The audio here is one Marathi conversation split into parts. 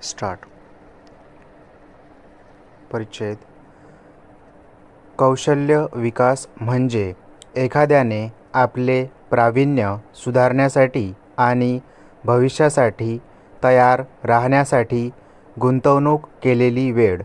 स्टार्ट. परिच्छेद. कौशल्य विकास म्हणजे एखाद्याने आपले प्रावीण्य सुधारण्यासाठी आणि भविष्यासाठी तयार राहण्यासाठी गुंतवणूक केलेली वेळ,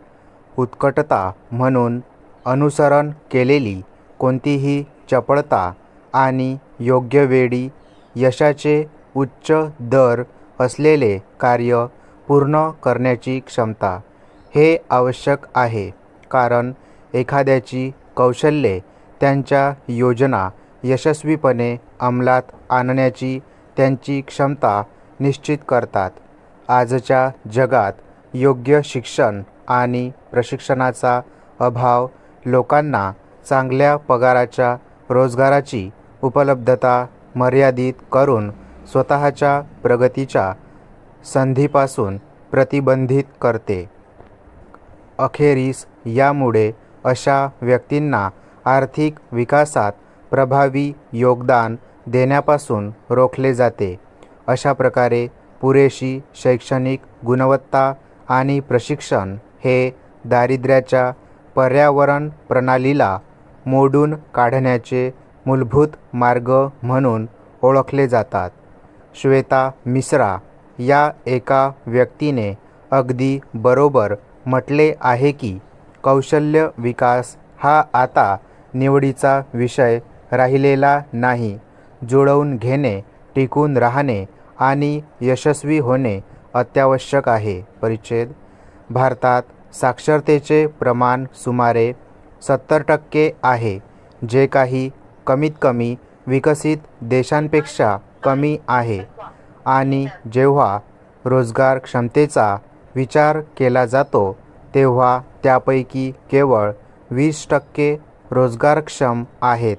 उत्कटता म्हणून अनुसरण केलेली कोणतीही चपळता आणि योग्य वेळी यशाचे उच्च दर असलेले कार्य पूर्ण करण्याची क्षमता. हे आवश्यक आहे कारण एखाद्याची कौशल्ये त्यांच्या योजना यशस्वीपणे अंमलात आणण्याची त्यांची क्षमता निश्चित करतात. आजच्या जगात योग्य शिक्षण आणि प्रशिक्षणाचा अभाव लोकांना चांगल्या पगाराच्या रोजगाराची उपलब्धता मर्यादित करून स्वतःच्या प्रगतीच्या संधीपासून प्रतिबंधित करते. अखेरीस यामुळे अशा व्यक्तींना आर्थिक विकासात प्रभावी योगदान देण्यापासून रोखले जाते. अशा प्रकारे पुरेशी शैक्षणिक गुणवत्ता आणि प्रशिक्षण हे दारिद्र्याच्या पर्यावरण प्रणालीला मोडून काढण्याचे मूलभूत मार्ग म्हणून ओळखले जातात. श्वेता मिश्रा या एका व्यक्तीने अगदी बरोबर म्हटले आहे की कौशल्य विकास हा आता निवडीचा विषय राहिलेला नाही. जुळवून घेणे, टिकून राहणे आणि यशस्वी होणे अत्यावश्यक आहे. परिच्छेद. भारतात साक्षरतेचे प्रमाण सुमारे 70% आहे, जे काही कमीत कमी विकसित देशांपेक्षा कमी आहे. आणि जेव्हा रोजगार क्षमतेचा विचार केला जातो तेव्हा त्यापैकी केवळ 20% रोजगारक्षम आहेत.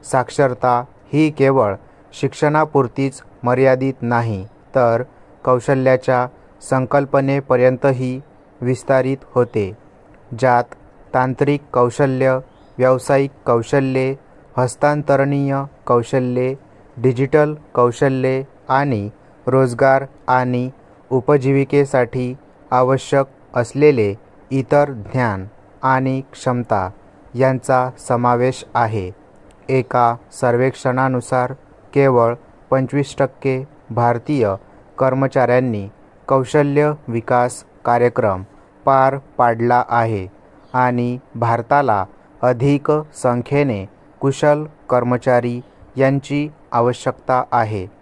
साक्षरता ही केवळ शिक्षणापुरतीच मर्यादित नाही, तर कौशल्याच्या संकल्पनेपर्यंतही विस्तारित होते, ज्यात तांत्रिक कौशल्य, व्यावसायिक कौशल्ये, हस्तांतरणीय कौशल्ये, डिजिटल कौशल्ये आणि रोजगार आणि उपजीविकेसाठी आवश्यक असलेले इतर ज्ञान आणि क्षमता यांचा समावेश आहे. एका सर्वेक्षणानुसार केवळ 25% भारतीय कर्मचाऱ्यांनी कौशल्य विकास कार्यक्रम पार पाडला आहे आणि भारताला अधिक संख्येने कुशल कर्मचारी यांची आवश्यकता आहे.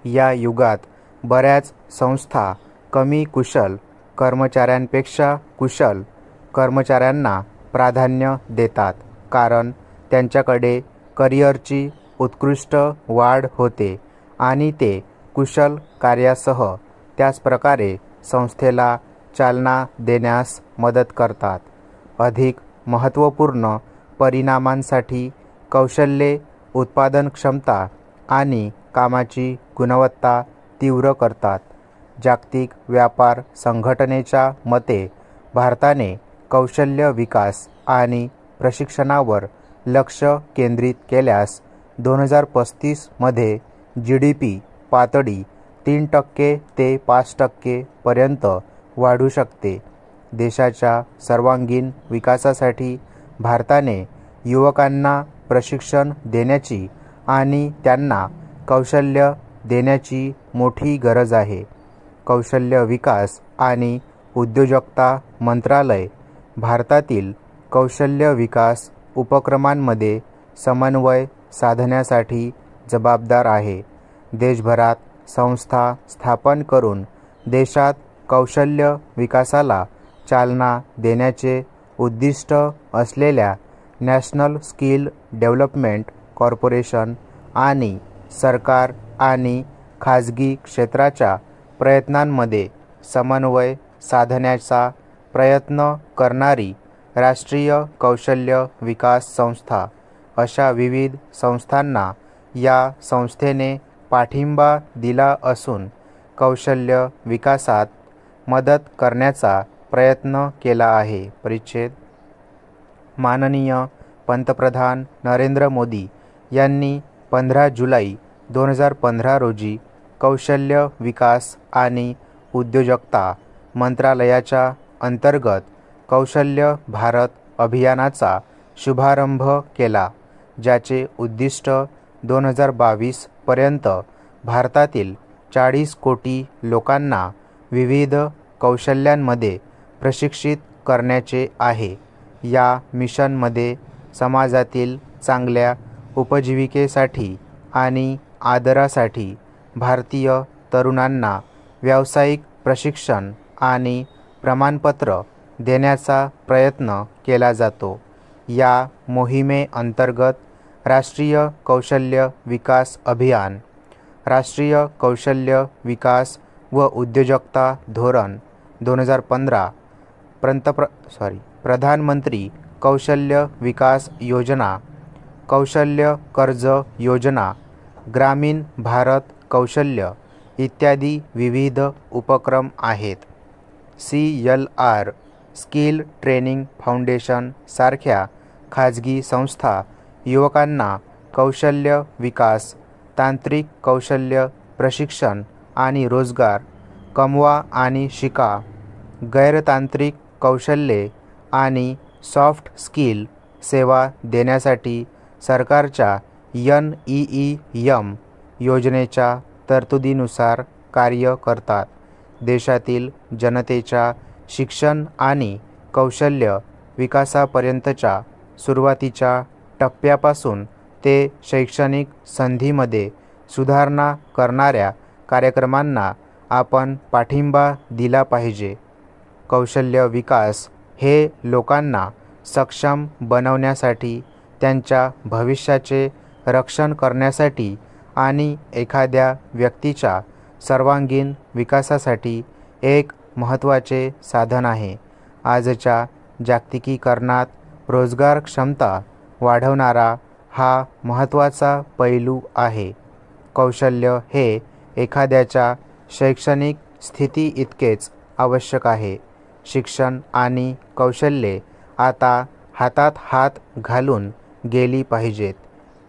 या युगात बऱ्याच संस्था कमी कुशल कर्मचाऱ्यांपेक्षा कुशल कर्मचाऱ्यांना प्राधान्य देतात कारण त्यांच्याकडे करिअरची उत्कृष्ट वाढ होते आणि ते कुशल कार्यासह त्याच प्रकारे संस्थेला चालना देण्यास मदत करतात. अधिक महत्त्वपूर्ण परिणामांसाठी कौशल्ये उत्पादन क्षमता आणि कामाची गुणवत्ता तीव्र करतात. जागतिक व्यापार संघटनेच्या मते भारताने कौशल्य विकास आणि प्रशिक्षणावर लक्ष केंद्रित केल्यास 2035 मध्ये GDP पातळी 3% ते 5% पर्यंत वाढू शकते. देशाच्या सर्वांगीण विकासासाठी भारताने युवकांना प्रशिक्षण देण्याची आणि त्यांना कौशल्य देण्याची मोठी गरज आहे. कौशल्य विकास आणि उद्योजकता मंत्रालय भारतातील कौशल्य विकास उपक्रमांमध्ये समन्वय साधण्यासाठी जबाबदार आहे. देशभरात संस्था स्थापन करून देशात कौशल्य विकासाला चालना देण्याचे उद्दिष्ट असलेल्या नॅशनल स्किल डेव्हलपमेंट कॉर्पोरेशन आणि सरकार आणि खाजगी क्षेत्राच्या प्रयत्नांमध्ये समन्वय साधण्याचा प्रयत्न करणारी राष्ट्रीय कौशल्य विकास संस्था. अशा विविध संस्थांना या संस्थेने पाठिंबा दिला असून कौशल्य विकासात मदत करण्याचा प्रयत्न केला आहे. परिच्छेद. माननीय पंतप्रधान नरेंद्र मोदी यांनी 15 जुलै 2015 रोजी कौशल्य विकास आणि उद्योजकता मंत्रालयाच्या अंतर्गत कौशल्य भारत अभियानाचा शुभारंभ केला, ज्याचे उद्दिष्ट 2022 पर्यंत भारतातील 40 कोटी लोकांना विविध कौशल्यांमध्ये प्रशिक्षित करण्याचे आहे. या मिशनमध्ये समाजातील चांगल्या उपजीविकेसाठी आणि आदरासाठी भारतीय तरुणांना व्यावसायिक प्रशिक्षण आणि प्रमाणपत्र देण्याचा प्रयत्न केला जातो. या मोहिमेअंतर्गत राष्ट्रीय कौशल्य विकास अभियान, राष्ट्रीय कौशल्य विकास व उद्योजकता धोरण 2015, प्रधानमंत्री कौशल्य विकास योजना, कौशल्य कर्ज योजना, ग्रामीण भारत कौशल्य इत्यादी विविध उपक्रम आहेत. CLR, स्किल ट्रेनिंग फाउंडेशन सारख्या खाजगी संस्था युवकांना कौशल्य विकास, तांत्रिक कौशल्य प्रशिक्षण आणि रोजगार, कमवा आणि शिका, गैरतांत्रिक कौशल्ये आणि सॉफ्ट स्किल सेवा देण्यासाठी सरकारच्या NEEM योजनेच्या तरतुदीनुसार कार्य करतात. देशातील जनतेच्या शिक्षण आणि कौशल्य विकासापर्यंतच्या सुरुवातीच्या टप्प्यापासून ते शैक्षणिक संधीमध्ये सुधारणा करणाऱ्या कार्यक्रमांना आपण पाठिंबा दिला पाहिजे. कौशल्य विकास हे लोकांना सक्षम बनवण्यासाठी, त्यांच्या भविष्याचे रक्षण करण्यासाठी आणि एखाद्या व्यक्तीच्या सर्वांगीण विकासासाठी एक महत्त्वाचे साधन आहे. आजच्या जागतिकीकरणात रोजगार क्षमता वाढवणारा हा महत्त्वाचा पैलू आहे. कौशल्य हे एखाद्याच्या शैक्षणिक स्थिती इतकेच आवश्यक आहे. शिक्षण आणि कौशल्ये आता हातात हात घालून गेली पाहिजेत.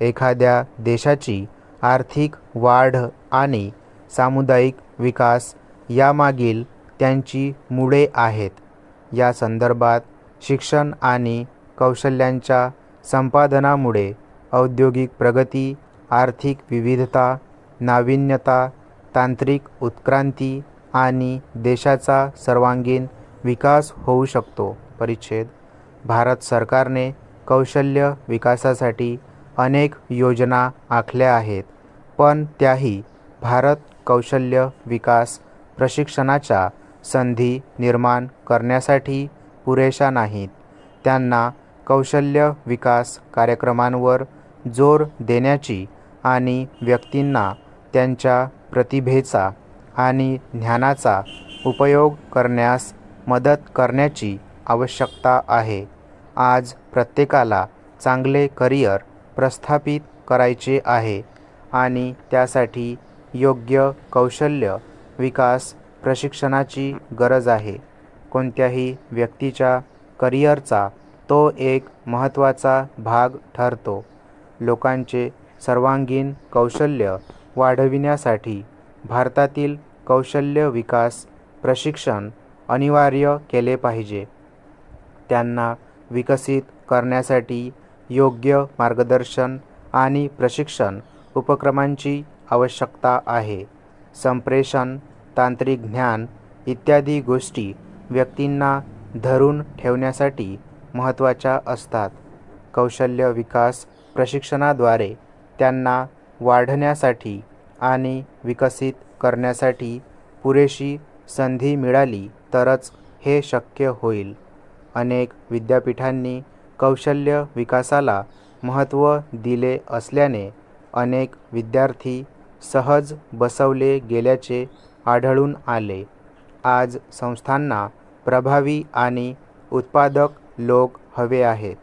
एखाद्या देशाची आर्थिक वाढ आणि सामुदायिक विकास यामागील त्यांची मुळे आहेत. या संदर्भात शिक्षण आणि कौशल्यांच्या संपादनामुळे औद्योगिक प्रगती, आर्थिक विविधता, नाविन्यता, तांत्रिक उत्क्रांती आणि देशाचा सर्वांगीण विकास होऊ शकतो. परिच्छेद. भारत सरकारने कौशल्य विकासासाठी अनेक योजना आखल्या आहेत, पण त्याही भारत कौशल्य विकास प्रशिक्षणाच्या संधी निर्माण करण्यासाठी पुरेशा नाहीत. त्यांना कौशल्य विकास कार्यक्रमांवर जोर देण्याची आणि व्यक्तींना त्यांच्या प्रतिभेचा आणि ज्ञानाचा उपयोग करण्यास मदत करण्याची आवश्यकता आहे. आज प्रत्येकाला चांगले करिअर प्रस्थापित करायचे आहे आणि त्यासाठी योग्य कौशल्य विकास प्रशिक्षणाची गरज आहे. कोणत्याही व्यक्तीच्या करिअरचा तो एक महत्त्वाचा भाग ठरतो. लोकांचे सर्वांगीण कौशल्य वाढविण्यासाठी भारतातील कौशल्य विकास प्रशिक्षण अनिवार्य केले पाहिजे. त्यांना विकसित करण्यासाठी योग्य मार्गदर्शन आणि प्रशिक्षण उपक्रमांची आवश्यकता आहे. संप्रेषण, तांत्रिक ज्ञान इत्यादी गोष्टी व्यक्तींना धरून ठेवण्यासाठी महत्त्वाच्या असतात. कौशल्य विकास प्रशिक्षणाद्वारे त्यांना वाढण्यासाठी आणि विकसित करण्यासाठी पुरेशी संधी मिळाली तरच हे शक्य होईल. अनेक विद्यापीठांनी कौशल्य विकासाला महत्त्व दिले असल्याने अनेक विद्यार्थी सहज बसवले गेल्याचे आढळून आले. आज संस्थांना प्रभावी आणि उत्पादक लोक हवे आहेत.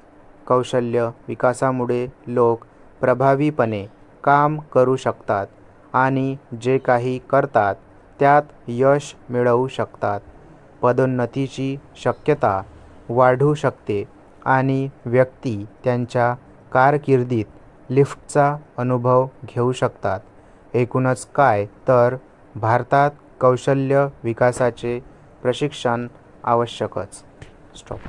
कौशल्य विकासामुळे लोक प्रभावीपणे काम करू शकतात आणि जे काही करतात त्यात यश मिळवू शकतात. पदोन्नतीची शक्यता वाढू शकते आणि व्यक्ती त्यांच्या कारकिर्दीत लिफ्टचा अनुभव घेऊ शकतात. एकूणच काय तर भारतात कौशल्य विकासाचे प्रशिक्षण आवश्यकच. स्टॉप.